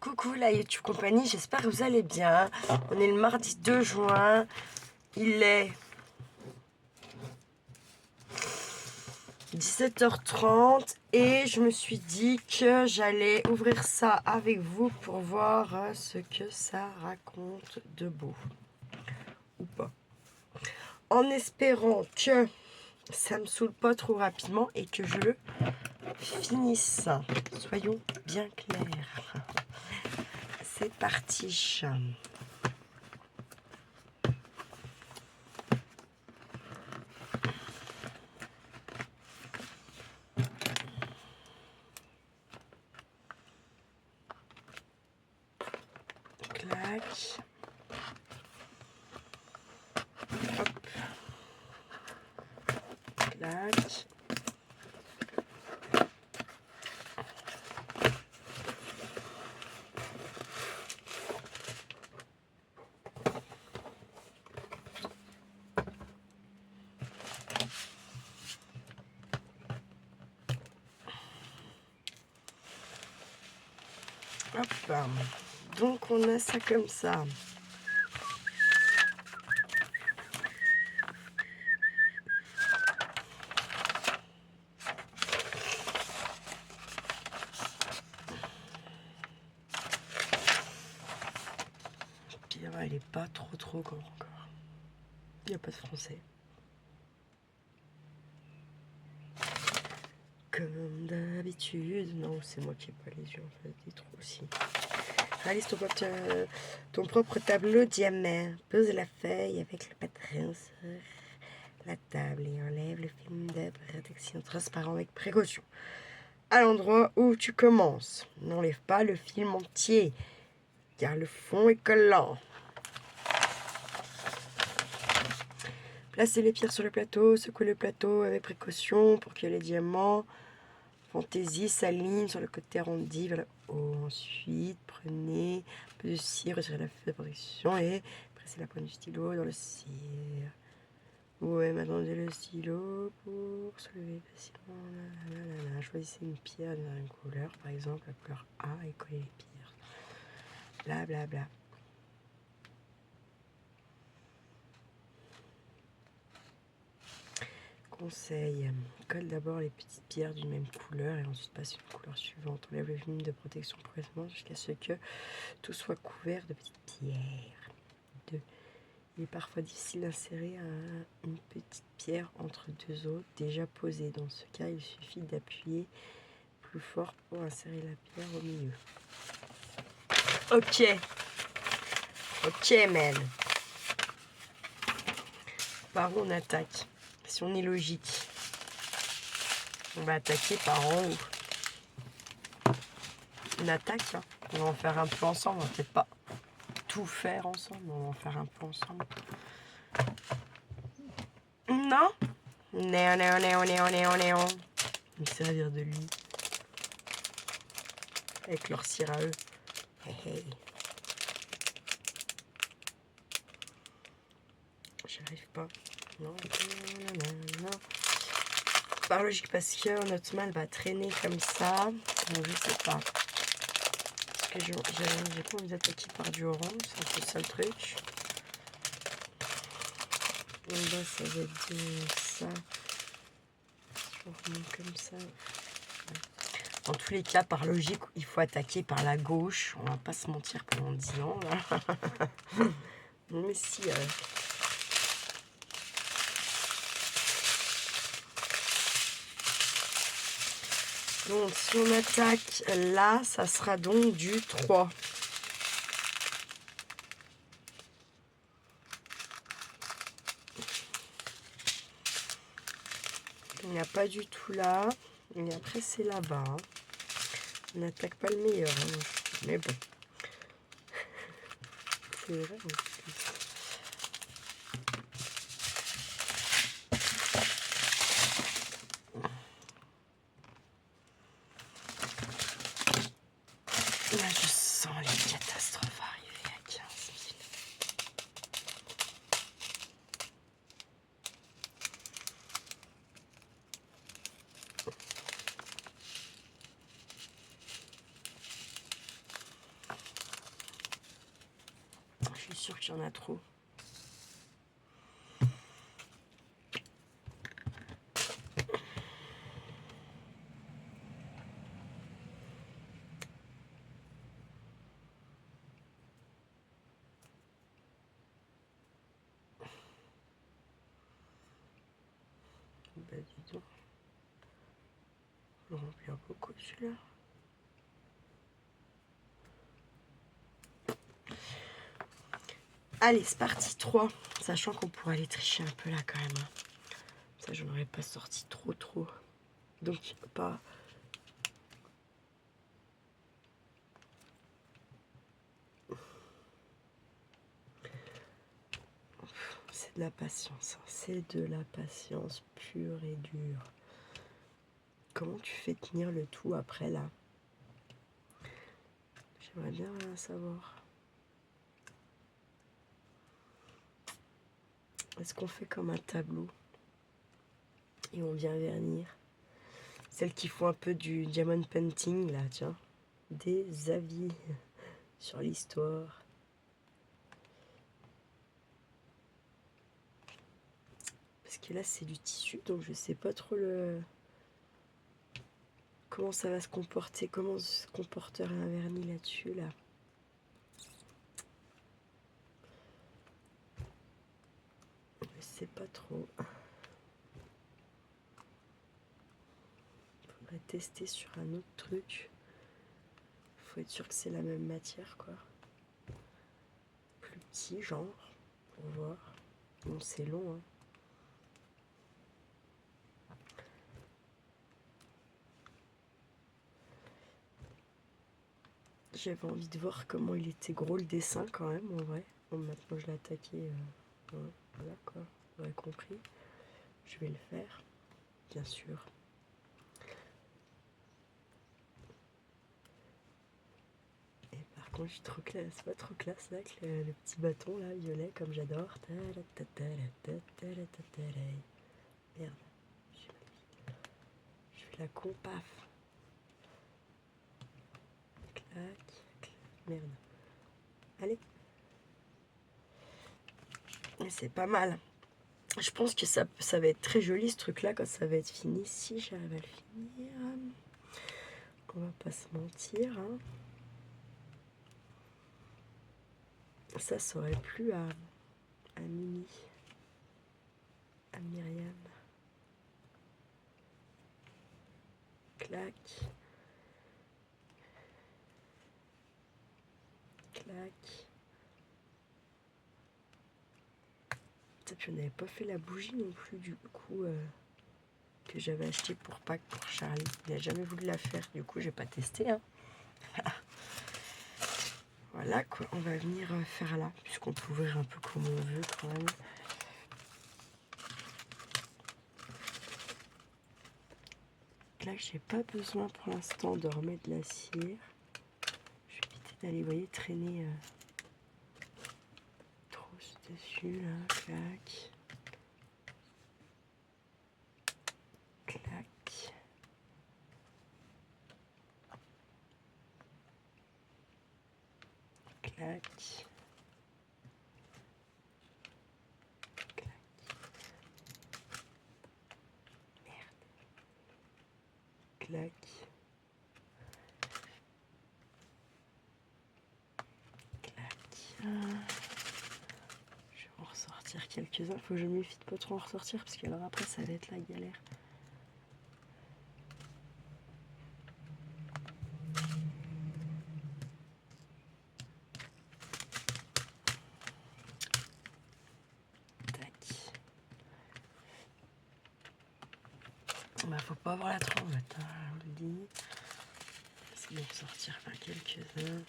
Coucou la YouTube compagnie, j'espère que vous allez bien. On est le mardi 2 juin, il est 17h30 et je me suis dit que j'allais ouvrir ça avec vous pour voir ce que ça raconte de beau ou pas. En espérant que ça me saoule pas trop rapidement et que je le finisse. Soyons bien clairs. C'est parti. Clac. Hop. Clac. Hop. Donc on a ça comme ça. Puis elle est pas trop grande encore. Il n'y a pas de français. Comme d'habitude. Non, c'est moi qui n'ai pas les yeux en fait. Des trous aussi. Réalise ton propre tableau diamant. Pose la feuille avec le patron sur la table et enlève le film de protection transparent avec précaution. À l'endroit où tu commences. N'enlève pas le film entier, car le fond est collant. Placez les pierres sur le plateau, secouez le plateau avec précaution pour que les diamants fantaisie s'alignent sur le côté arrondi vers le haut. Ensuite, prenez un peu de cire, retirez la feuille de protection et pressez la pointe du stylo dans le cire. Ouais, maintenant le stylo pour se lever facilement. Choisissez une pierre d'une couleur, par exemple la couleur A, et collez les pierres. Blablabla. Conseil, colle d'abord les petites pierres d'une même couleur et ensuite passe une couleur suivante. Enlève le film de protection progressivement jusqu'à ce que tout soit couvert de petites pierres. 2. Il est parfois difficile d'insérer une petite pierre entre deux autres déjà posées. Dans ce cas, il suffit d'appuyer plus fort pour insérer la pierre au milieu. Ok. Ok, man. Par où on attaque? Si on est logique, on va attaquer par en haut. On attaque, hein. On va en faire un peu ensemble. On va peut-être pas tout faire ensemble, on va en faire un peu ensemble. Non? Néon. Me servir de lui. Avec leur cire à eux. Hey. J'y arrive pas. Non. Par logique, parce que notre main va traîner comme ça. Donc je sais pas. Parce que j'ai pas envie d'attaquer par du orange. C'est un peu ça le truc. En bas, ça va être ça. Comme ça. Dans tous les cas, par logique, il faut attaquer par la gauche. On va pas se mentir pendant 10 ans. Là. Non, mais si. Donc, si on attaque là, ça sera donc du 3. Il n'y a pas du tout là. Et après, c'est là-bas. Hein. On n'attaque pas le meilleur. Hein. Mais bon. C'est vrai. Là, je sens les catastrophes arriver à 15 000. sûre qu'il y en a trop. Bah dis donc. On va remplir beaucoup celui-là. Allez, c'est parti, 3. Sachant qu'on pourrait aller tricher un peu là quand même. Ça, je n'aurais pas sorti trop. Donc, pas... C'est de la patience. C'est de la patience pure et dure. Comment tu fais tenir le tout après là? J'aimerais bien savoir. Est-ce qu'on fait comme un tableau et on vient vernir? Celles qui font un peu du diamond painting là, tiens. Des avis sur l'histoire. Parce que là c'est du tissu, donc je sais pas trop comment ça va se comporter, comment se comporterait un vernis là-dessus là. Je sais pas trop. Faudrait tester sur un autre truc. Faut être sûr que c'est la même matière quoi. Plus petit genre, pour voir. Bon c'est long hein. J'avais envie de voir comment il était gros le dessin quand même en vrai. Bon, maintenant je l'ai attaqué. Voilà quoi, vous aurez compris. Je vais le faire, bien sûr. Et par contre, je suis trop classe, pas trop classe là, avec le petit bâton là, violet, comme j'adore. Merde, je fais la con, paf. Clac, merde. Allez. C'est pas mal. Je pense que ça va être très joli ce truc là quand ça va être fini. Si j'arrive à le finir. On va pas se mentir. Hein. Ça aurait plu à Mimi, à Myriam. Clac. Clac. Et puis on n'avait pas fait la bougie non plus du coup que j'avais acheté pour Pâques pour Charlie. Il n'a jamais voulu la faire, du coup j'ai pas testé. Hein. Voilà quoi, on va venir faire là, puisqu'on peut ouvrir un peu comme on veut quand même. Là j'ai pas besoin pour l'instant de remettre de la cire. Je vais éviter d'aller, vous voyez, traîner trop dessus là, clac. Clac. Clac. Clac. Clac. Je vais en ressortir quelques-uns. Faut que je me méfie de pas trop en ressortir parce que alors après ça va être la galère. Tac. Bah faut pas avoir la tremblote, hein, je vous le dis. C'est bon, sortir enfin quelques-uns.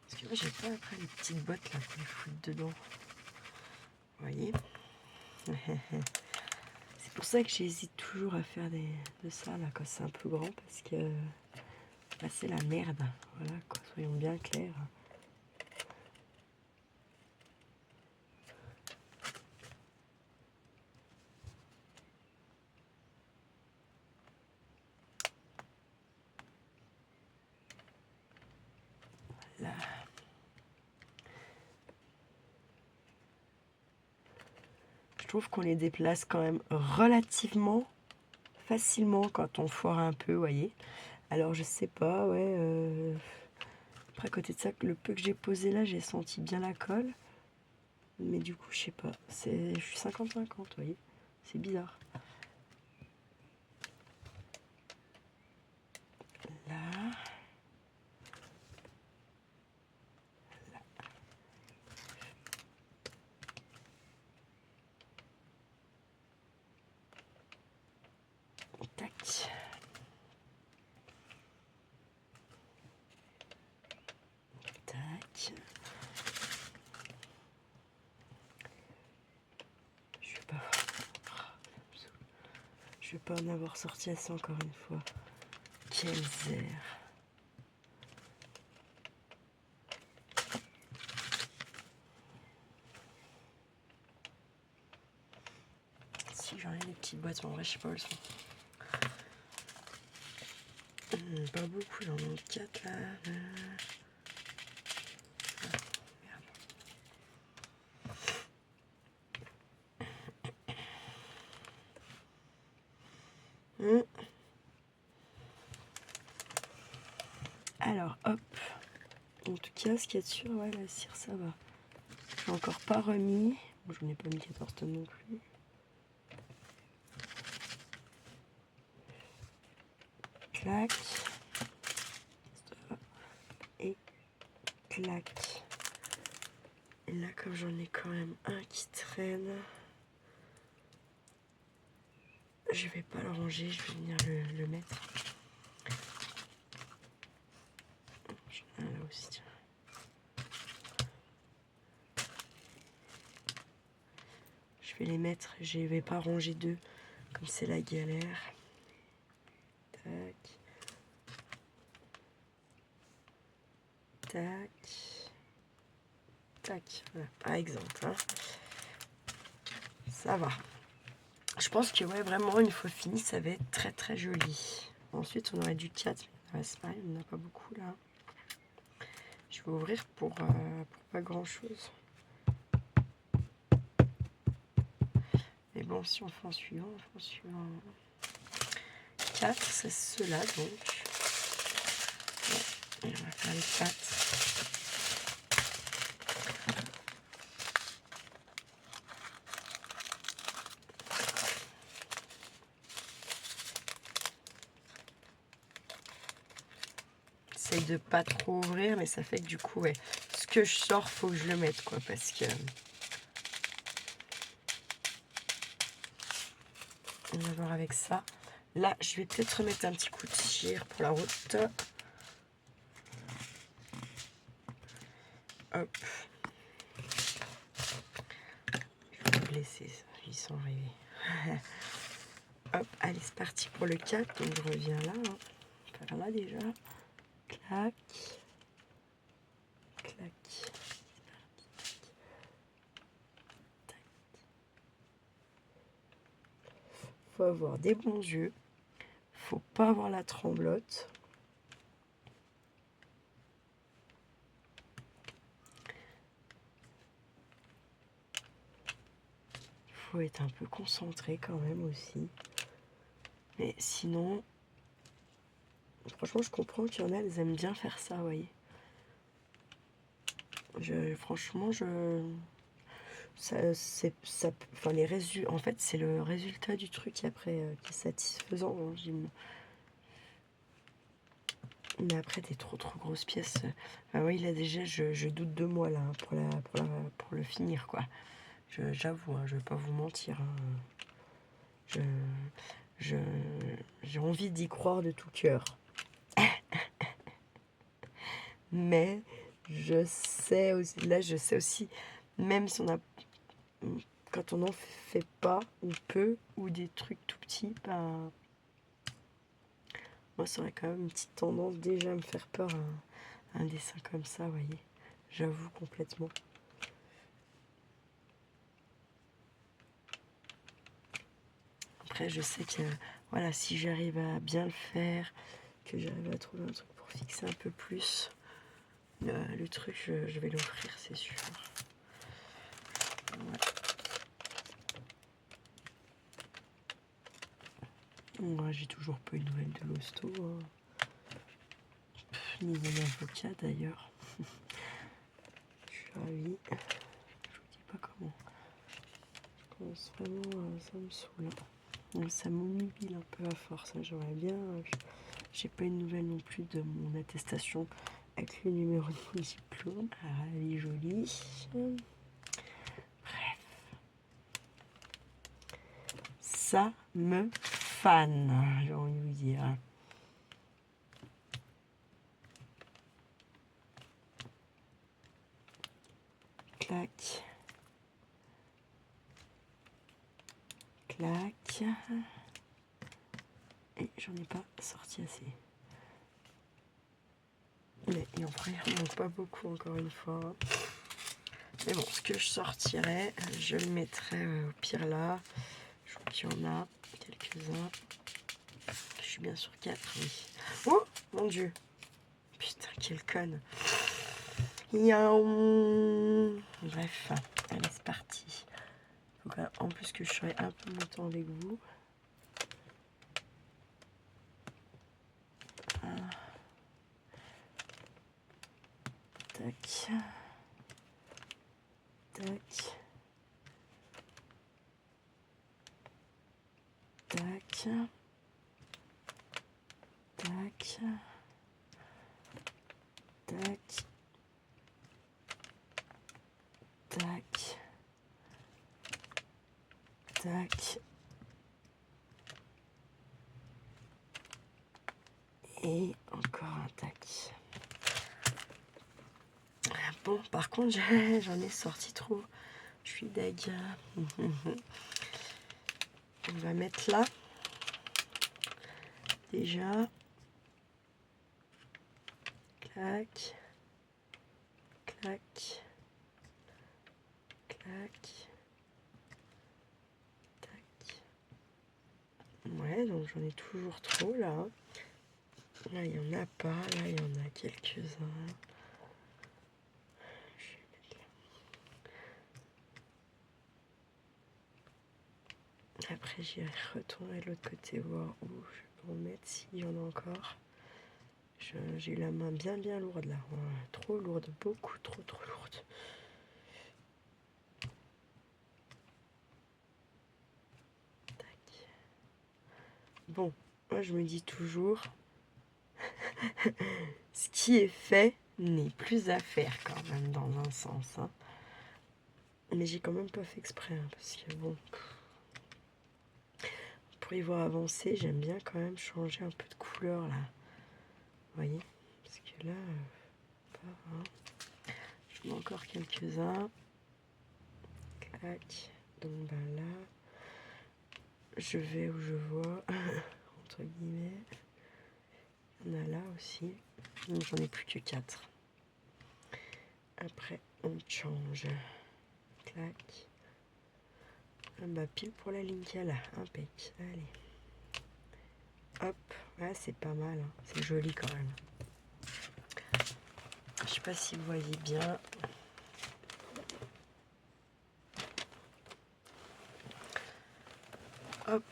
Parce que moi j'ai pas après les petites bottes là pour les foutre dedans. Vous voyez. C'est pour ça que j'hésite toujours à faire de ça là quand c'est un peu grand parce que bah, c'est la merde. Voilà quoi, soyons bien clairs. je trouve qu'on les déplace quand même relativement facilement quand on foire un peu, vous voyez. Alors je sais pas, ouais. Après à côté de ça, le peu que j'ai posé là, j'ai senti bien la colle. Mais du coup, je sais pas. Je suis 50-50, vous voyez. C'est bizarre. Là. Tac. Tac. Je vais pas en avoir sorti assez encore une fois. Quel zère. Si j'en ai des petites boîtes, en vrai je sais pas où elles sont. Pas beaucoup, j'en ai 4 là. Alors hop. En tout cas, ce qu'il y a dessus, ouais, la cire ça va. J'ai encore pas remis. Bon, je n'ai pas mis 14 tonnes non plus. Clac. Et clac. Et là, comme j'en ai quand même un qui traîne, je vais pas le ranger, je vais venir le mettre. J'en ai un là aussi, tiens. Je vais les mettre, je vais pas ranger deux, comme c'est la galère. Tac. Tac. Tac. Voilà, par exemple. Hein. Ça va. Je pense que ouais, vraiment, une fois fini, ça va être très très joli. Ensuite, on aurait du 4, mais c'est pareil, on n'en a pas beaucoup là. Je vais ouvrir pour pas grand chose. Mais bon, si on fait en suivant, on fait en suivant. 4, c'est ceux-là donc. Ouais, et on va faire les 4. J'essaye de pas trop ouvrir, mais ça fait que du coup, ouais, ce que je sors, faut que je le mette, quoi, parce que... On va voir avec ça. Là, je vais peut-être remettre un petit coup de cire pour la route. Hop. Je vais vous laisser ça, ils sont arrivés. Hop, allez, c'est parti pour le 4. Donc, je reviens là, hein. Par là déjà. Clac. Clac. Faut avoir des bons yeux. Faut pas avoir la tremblote. Faut être un peu concentré quand même aussi. Mais sinon, franchement, je comprends qu'il y en a, elles aiment bien faire ça, vous voyez. Franchement, enfin les résultats, en fait, c'est le résultat du truc après qui est satisfaisant. Hein, mais après, des trop grosses pièces. Oui, là déjà, je doute de moi là hein, pour le finir quoi. J'avoue, hein, je vais pas vous mentir. Hein. J'ai envie d'y croire de tout cœur. Mais je sais aussi, là je sais aussi, même si quand on n'en fait pas ou peu ou des trucs tout petits, ben, moi ça aurait quand même une petite tendance déjà à me faire peur un dessin comme ça, vous voyez. J'avoue complètement. Après je sais que voilà, si j'arrive à bien le faire, que j'arrive à trouver un truc pour fixer un peu plus le truc, je vais l'offrir, c'est sûr. Ouais. Moi, j'ai toujours pas eu de nouvelles de l'hosto. Hein. Ni de l'avocat d'ailleurs. Je suis ravie. Je vous dis pas comment. Je commence vraiment, ça me saoule. Donc, ça m'humile un peu à force. Hein. J'aimerais bien. J'ai pas une nouvelle non plus de mon attestation avec le numéro de mon diplôme. Ah, elle est jolie. Bref. Ça me fan, j'ai envie de vous dire. Clac. Clac. Et j'en ai pas sorti assez. Mais il en manque pas beaucoup encore une fois. Mais bon, ce que je sortirai, je le mettrai au pire là. Je crois qu'il y en a quelques-uns. Je suis bien sur 4, oui. Oh mon dieu. Putain, quelle conne. Yaoum. Bref, allez, c'est parti. Faut en plus que je serai un peu mon temps avec vous. Tac. Tac. Tac. Tac. Tac. Tac. Tac. Et encore un tac. Bon, par contre, j'en ai sorti trop. Je suis deg. On va mettre là. Déjà. Clac. Clac. Clac. Tac. Ouais, donc j'en ai toujours trop là. Là, il n'y en a pas. Là, il y en a quelques-uns. Après, j'irai retourner de l'autre côté, voir où je peux en mettre, s'il y en a encore. J'ai eu la main bien lourde là. Ouais, trop lourde, beaucoup trop lourde. Tac. Bon, moi je me dis toujours, ce qui est fait n'est plus à faire quand même dans un sens. Hein. Mais j'ai quand même pas fait exprès, hein, parce que bon... Pour y voir avancer, j'aime bien quand même changer un peu de couleur là. Vous voyez? Parce que là, pas, hein. J'en ai encore quelques-uns. Clac. Donc ben là, je vais où je vois, entre guillemets. Il y en a là aussi. Donc j'en ai plus que 4. Après, on change. Clac. Ah bah pile pour la ligne qu'il y a là. Impec. Allez. Hop. Ouais, c'est pas mal. Hein. C'est joli quand même. Je sais pas si vous voyez bien. Hop.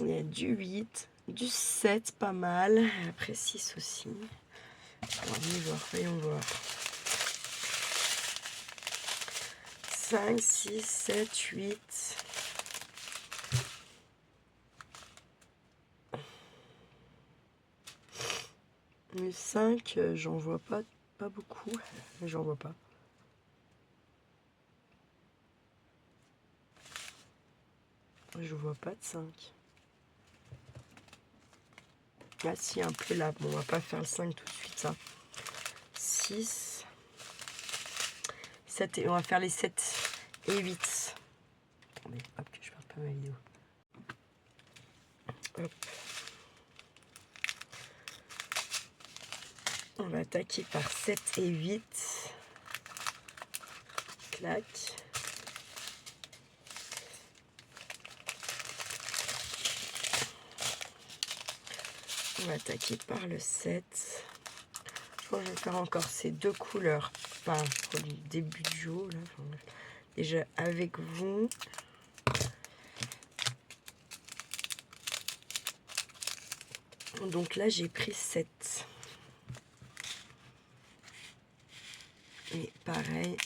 Il y a du 8, du 7, pas mal. Après 6 aussi. Alors, voyons voir. 5, 6, 7, 8. Le 5, j'en vois pas beaucoup. J'en vois pas. Je vois pas de 5. Ah si, un peu là. Bon, on va pas faire le 5 tout de suite, ça. 6, 7 et on va faire les 7 et 8. Attendez, hop, que je perde pas ma vidéo. Hop. On va attaquer par 7 et 8. Clac. On va attaquer par le 7. Je crois que je vais faire encore ces deux couleurs. Enfin, pour le début du jour. Là. Enfin, déjà avec vous. Donc là, j'ai pris 7. Et pareil,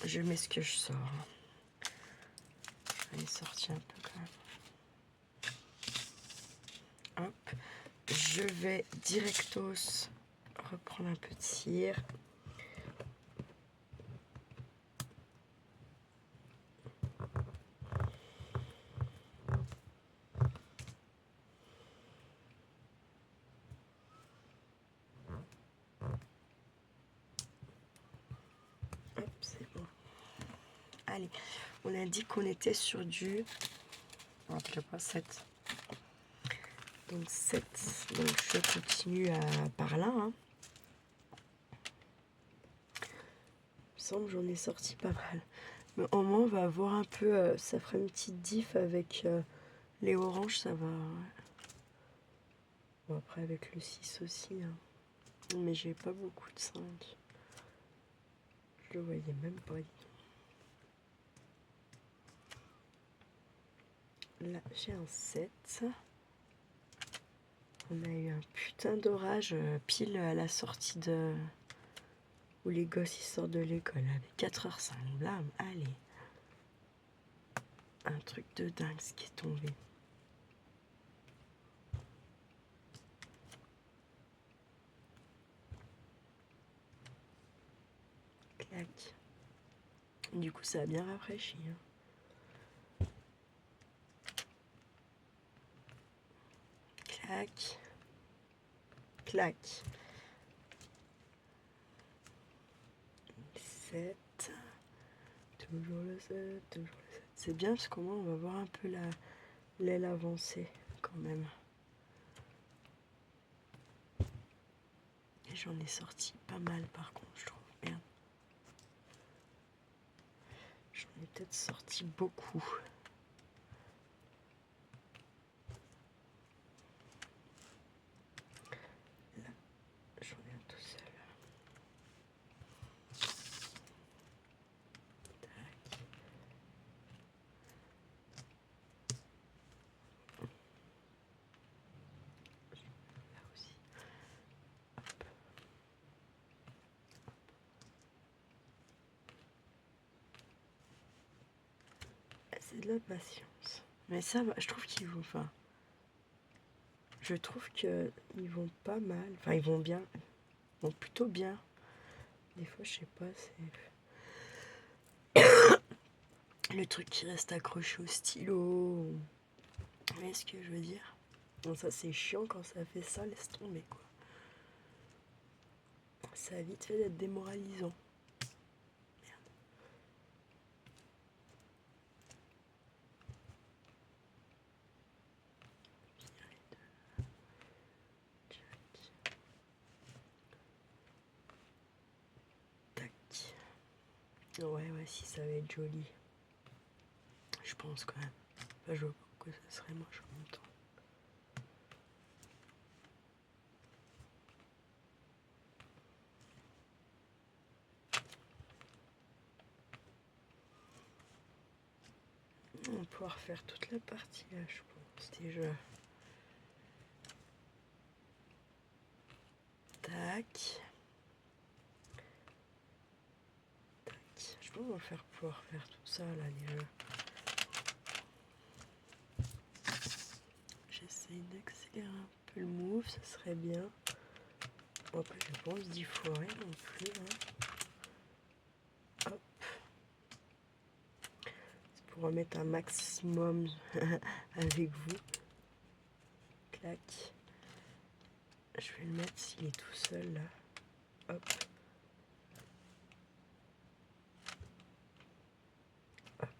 je mets ce que je sors. Elle est sortie un peu quand même. Hop. Je vais directos reprendre un peu de cire. Hop, c'est bon. Allez, on a dit qu'on était sur du... Non, déjà pas 7. Donc 7. Donc je continue par là. Hein. Il me semble que j'en ai sorti pas mal. Mais au moins, on va voir un peu... ça fera une petite diff avec les oranges, ça va... Bon, après, avec le 6 aussi. Hein. Mais j'ai pas beaucoup de 5. Je le voyais même pas. Là, j'ai un 7. On a eu un putain d'orage pile à la sortie de... où les gosses ils sortent de l'école. Avec 4h05, blam, allez. Un truc de dingue ce qui est tombé. Clac. Du coup, ça a bien rafraîchi. Hein. Clac. Clac. 7. Toujours le 7, toujours le 7. C'est bien parce qu'au moins on va voir un peu l'aile avancée quand même. Et j'en ai sorti pas mal par contre, je trouve. Merde. J'en ai peut-être sorti beaucoup. Là, j'en ai un tout seul. Là aussi. C'est de la patience. Mais ça va, je trouve qu'ils vont... Enfin, je trouve qu'ils vont pas mal. Enfin, ils vont bien. Ils vont plutôt bien. Des fois, je sais pas, c'est... le truc qui reste accroché au stylo. Vous voyez ce que je veux dire? Bon, ça, c'est chiant quand ça fait ça, laisse tomber, quoi. Ça a vite fait d'être démoralisant. Ouais, si ça va être joli. Je pense quand même. Enfin, je vois pas pourquoi ça serait moche en même temps. On va pouvoir faire toute la partie là, je pense, déjà. Tac. Tac. Je pense qu'on va pouvoir faire tout ça là déjà. J'essaye d'accélérer un peu le move, ça serait bien. Bon, après, je pense d'y foirer non plus. Hein. Hop. C'est pour remettre un maximum avec vous. Clac. Je vais le mettre s'il est tout seul là. Hop. Hop.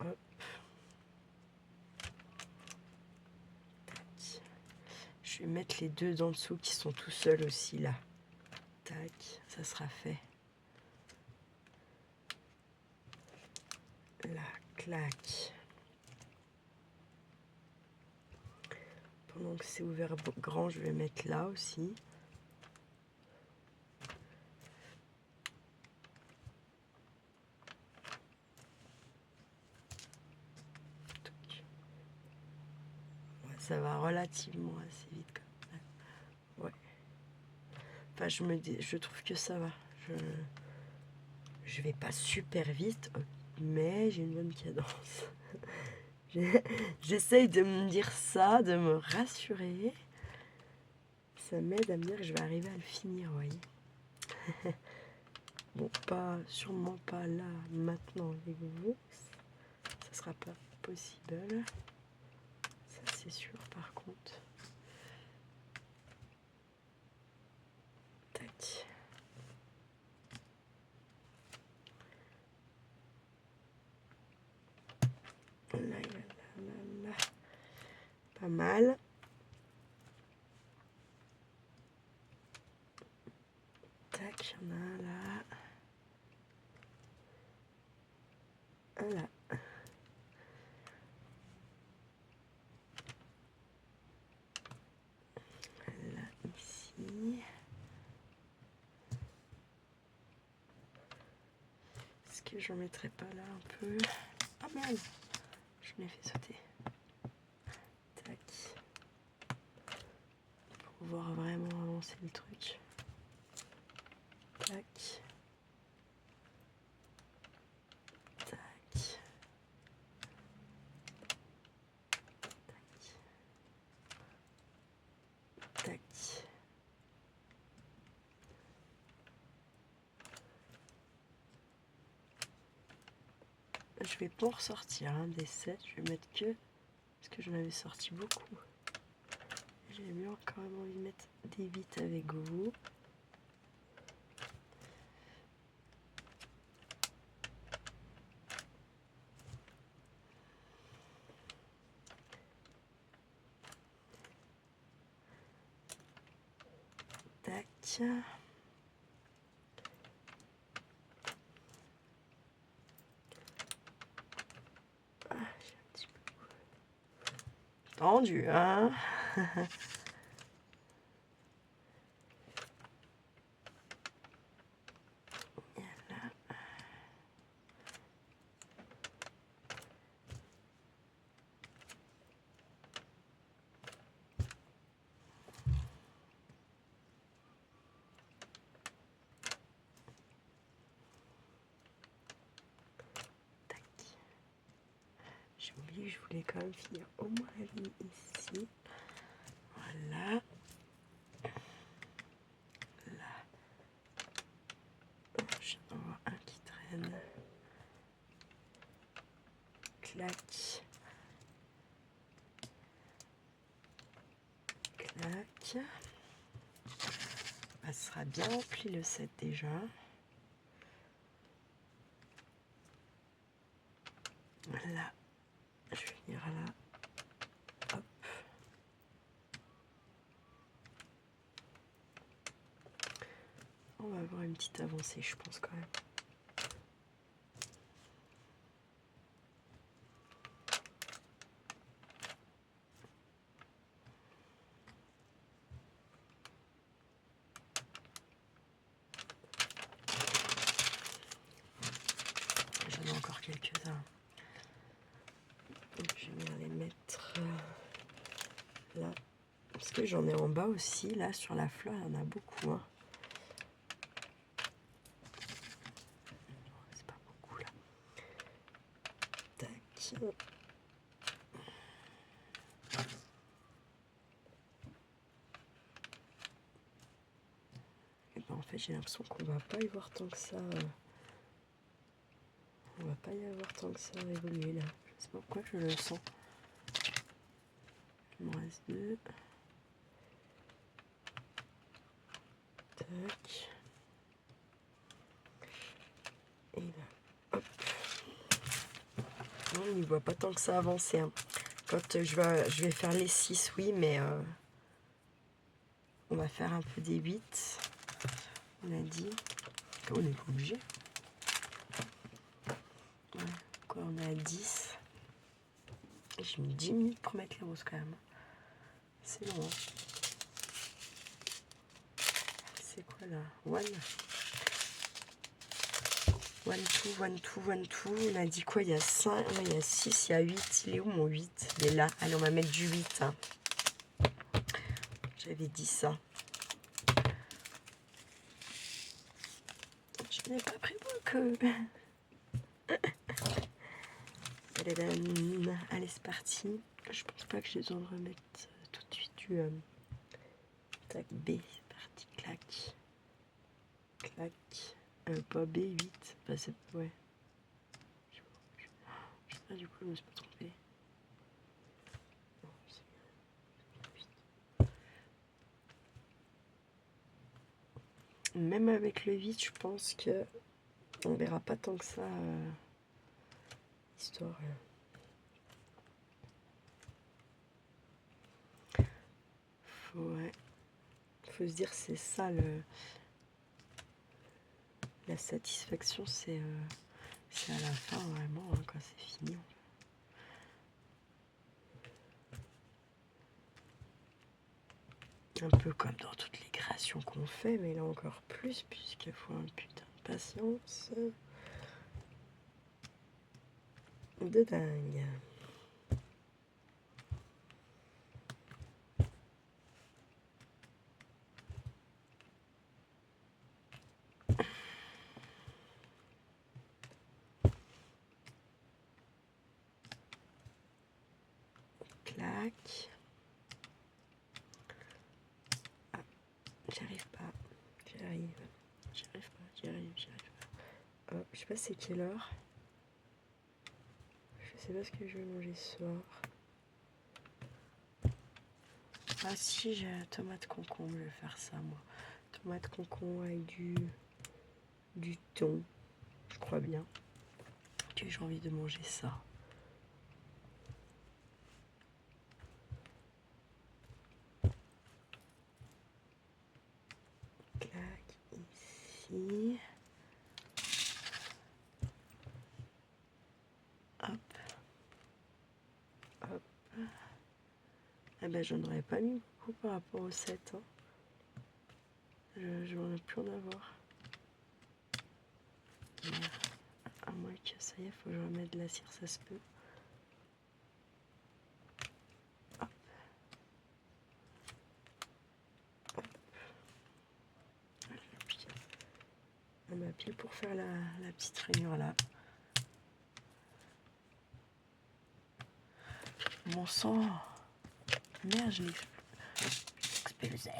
Hop. Je vais mettre les deux d'en dessous qui sont tout seuls aussi là. Tac, ça sera fait. Là, clac. Pendant que c'est ouvert grand, je vais mettre là aussi. ça va relativement assez vite quand même. Ouais. Enfin, je trouve que ça va. Je vais pas super vite, mais j'ai une bonne cadence. J'essaye de me dire ça, de me rassurer. Ça m'aide à me dire que je vais arriver à le finir, vous voyez. Bon, sûrement pas là, maintenant, avec vous. Ça sera pas possible. Ça, c'est sûr, par contre. Tac. Là. Pas mal. Tac, il y en a un là. Un là. Là, ici. Est-ce que j'en mettrais pas là un peu? Ah merde, je l'ai fait sauter. Tac. Pour pouvoir vraiment avancer le truc. Tac. Tac. Tac. Tac. Je vais pas en ressortir des 7, je vais mettre que parce que j'en avais sorti beaucoup. J'ai bien quand même envie de mettre des 8 avec vous. Tac. Ah, j'ai un petit peu tendu, hein. J'ai oublié que je voulais quand même finir au moins la ligne ici. Voilà. Là. Je vais en voir un qui traîne. Clac. Clac. Ça sera bien rempli le 7 déjà. Là. Je vais venir là. Hop. On va avoir une petite avancée, je pense quand même. J'en ai encore quelques-uns. Donc, je vais venir les mettre là. Parce que j'en ai en bas aussi, là, sur la fleur, il y en a beaucoup. Hein. C'est pas beaucoup, là. Tac. Et ben, en fait, j'ai l'impression qu'on va pas y voir tant que ça. On va pas y avoir tant que ça évoluer, là. Je sais pas pourquoi je le sens. Il m'en reste 2. Tac. Et là, hop. Non, on n'y voit pas tant que ça avancer. Hein. Quand je vais faire les 6, oui, mais on va faire un peu des 8. On a dit. On n'est pas obligé. Ouais. Quoi, on est à 10. Et j'ai mis 10 minutes pour mettre les roses quand même. C'est long. Hein. C'est quoi là? 1. 1, 2, 1, 2, 1, 2. On a dit quoi? Il y a 5, il y a 6, il y a 8. Il est où mon 8? Il est là. Allez, on va mettre du 8. Hein. J'avais dit ça. Je n'ai pas pris beaucoup. Allez, c'est parti. Je pense pas que j'ai besoin de remettre tout de suite du tac B. C'est parti, clac. Clac. Pas B8. Bah, c'est. Ouais. Je sais pas, du coup, je me suis pas trompée. Même avec le 8, je pense que on verra pas tant que ça. Histoire. Faut se dire, c'est ça la satisfaction, c'est à la fin vraiment, hein, quand c'est fini. Un peu comme dans toutes les créations qu'on fait, mais là encore plus, puisqu'il faut un putain de patience de dingue. Clac. Ah, j'y arrive pas. J'y arrive pas. Oh, je sais pas c'est quelle heure. Je sais pas ce que je vais manger ce soir. Ah si, j'ai la tomate concombre, je vais faire ça moi. Tomate concombre avec du thon. Je crois bien que j'ai envie de manger ça. Clac, ici. Hop. Hop. Eh ben, j'en aurais pas mis beaucoup par rapport au 7. Hein. Je m'en ai plus en avoir. À moins que ça y est, faut que je remette de la cire, ça se peut. Hop. Hop. On m'a pile pour faire la petite rainure là. Mon sang. Merde, je l'ai expulsé.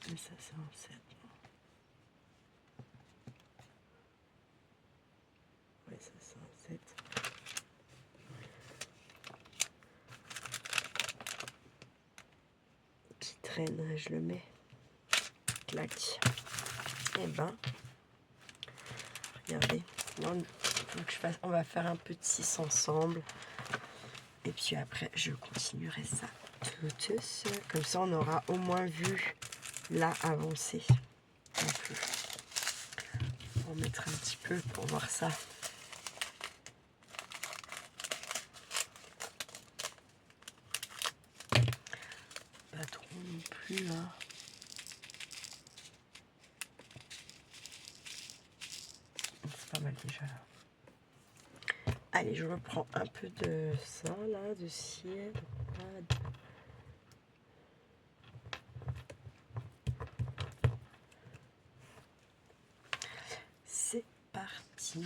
Mais ça, c'est un 7. Ouais, ça, c'est un 7. Qui traîne, je le mets. Clac. Et ben, regardez. Donc, on va faire un peu de 6 ensemble. Et puis après, je continuerai ça toute seule. Comme ça, on aura au moins vu la avancée. Un peu. On va mettre un petit peu pour voir ça. Pas trop non plus, hein. C'est pas mal déjà là. Allez, je reprends un peu de ça là, de cire. C'est parti.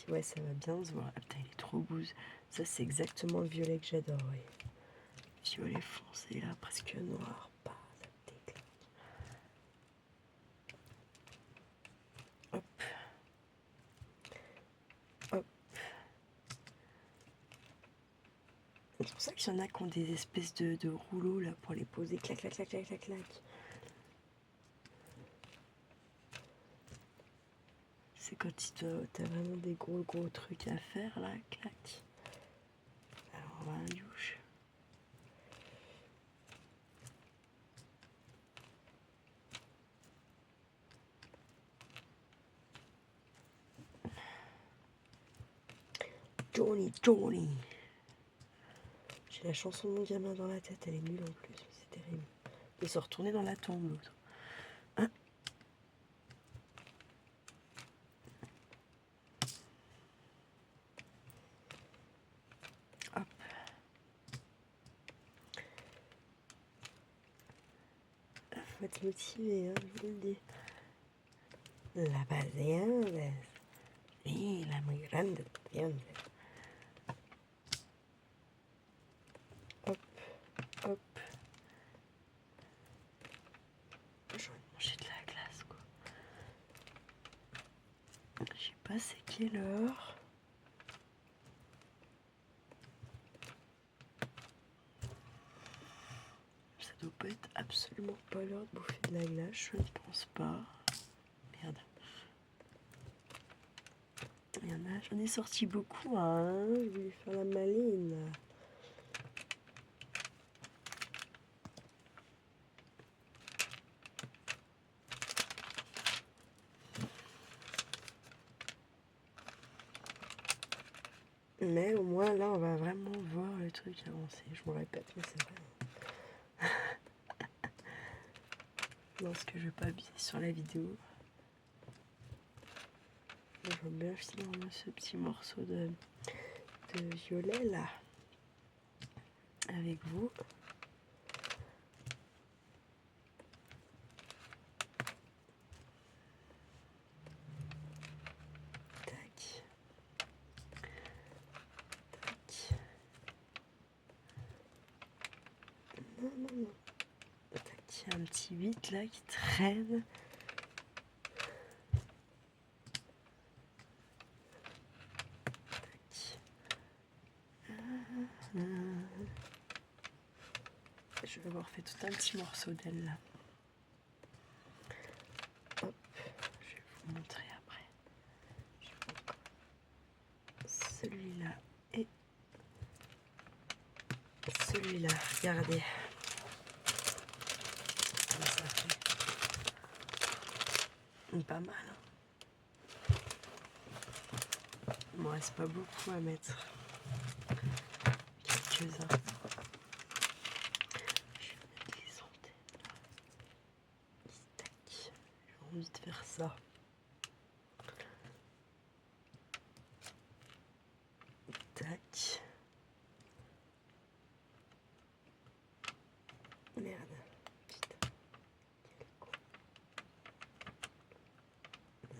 Ouais, ça va bien se voir. Ah, putain, il est trop beau. Ça, c'est exactement le violet que j'adore. Ouais. Violet foncé, là, presque noir. Bah, ça déclate. Hop. Hop. C'est pour ça qu'il y en a qui ont des espèces de rouleaux, là, pour les poser. Clac, clac, clac, clac, clac, clac. quand t'as vraiment des gros trucs à faire là, clac. Alors on va un douche. Johnny. J'ai la chanson de mon gamin dans la tête, elle est nulle en plus, c'est terrible. Il se retourner dans la tombe l'autre. Hein? Hop. Faut être motivé, hein, je vous le dis. La paciencia. Sí, la muy grande paciencia. Hop. J'ai envie de manger de la glace, quoi. Je sais pas c'est quelle heure. Ça doit pas être absolument pas l'heure de bouffer de la glace, je ne pense pas. Merde. Il y en a, j'en ai sorti beaucoup, hein. Je voulais faire la maline. Mais au moins là on va vraiment voir le truc avancer. Je me répète, mais c'est vrai. Non, ce que je vais pas abuser sur la vidéo. Je vois bien finalement ce petit morceau de violet là avec vous. Tac. Non. Tac, il y a un petit 8 là qui traîne. Je vais avoir fait tout un petit morceau d'elle là. Hop, je vais vous montrer après. Celui-là et celui-là, regardez. Comment ça fait. Pas mal. Hein. Il me reste pas beaucoup à mettre. Quelques-uns. J'ai envie de faire ça. Tac. Merde. Putain.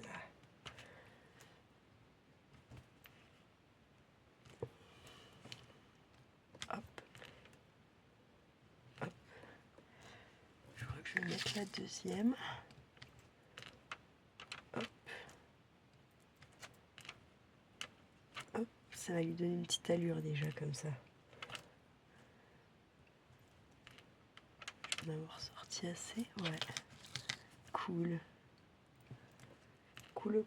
Là. Hop. Je crois que je vais mettre la deuxième. Ça va lui donner une petite allure déjà comme ça. Je vais en avoir sorti assez, ouais. Cool. Cool.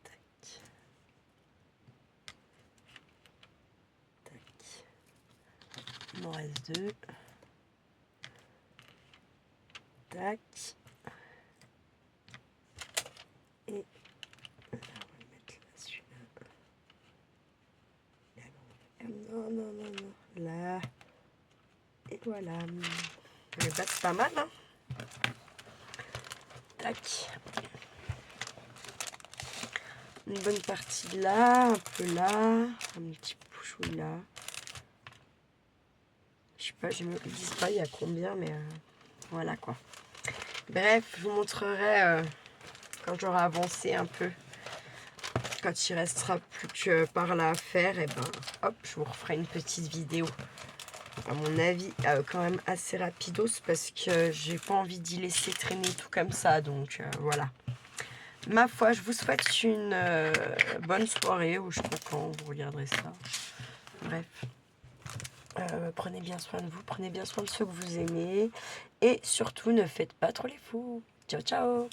Tac. Il m'en reste 2. Tac. Et là, on va le mettre là, celui-là. Non. Là. Et voilà. Mais bah, c'est pas mal, hein. Tac. Une bonne partie là, un peu là, un petit pouchou là. Je sais pas, ils me disent pas il y a combien, mais voilà quoi. Bref, je vous montrerai quand j'aurai avancé un peu. Quand il restera plus que par là à faire, et ben hop, je vous referai une petite vidéo. À mon avis, quand même assez rapidos parce que j'ai pas envie d'y laisser traîner tout comme ça. Donc voilà. Ma foi, je vous souhaite une bonne soirée ou je sais pas quand vous regarderez ça. Bref. Prenez bien soin de vous, prenez bien soin de ceux que vous aimez. Et surtout, ne faites pas trop les fous. Ciao, ciao!